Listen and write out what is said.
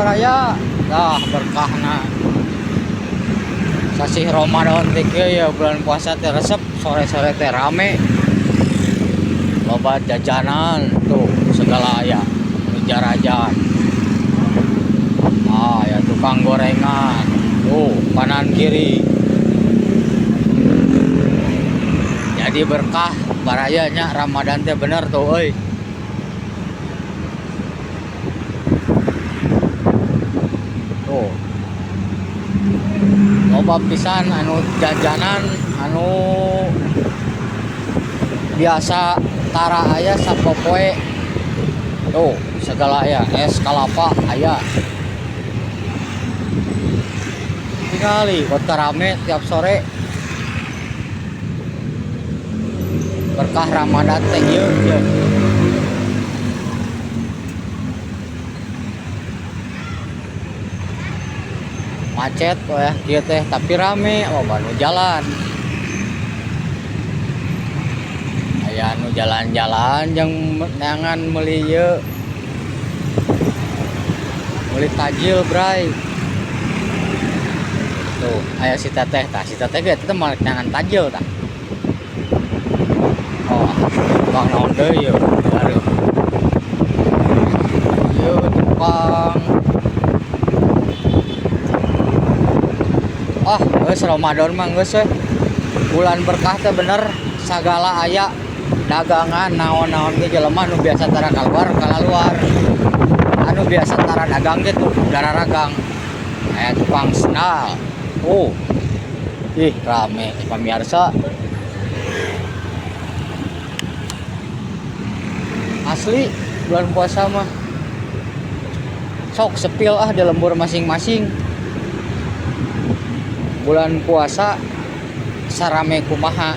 baraya dah berkahna sasih Ramadan teh ya bulan puasa teh resep sore-sore teh rame loba jajanan tuh segala aya jarajan ya tukang gorengan tuh kanan kiri jadi berkah barayanya Ramadan teh bener tuh euy. Tuh loba pisan anu jajanan anu biasa tara aya sapopoe tuh segala aya es kalapa aya tinggali buat rame tiap sore berkah Ramadan teh ieu macet ya kieu teh tapi rame baru jalan aya anu jalan-jalan jeung neangan meuli ieu meuli tajil bray tuh aya si teteh tah si teteh ge teh mah neangan tajil tah tukang naon deui yeuh baru ieu tukang geus Ramadan mah geus we bulan berkah teh bener sagala aya dagangan naon-naon ge jelema anu biasa tara kaluar kalaluar anu biasa tara dagang ge tuh dararagang aya tukang sendal ih rame pamirsa asli bulan puasa mah sok sepil di lembur masing-masing bulan puasa sarame kumaha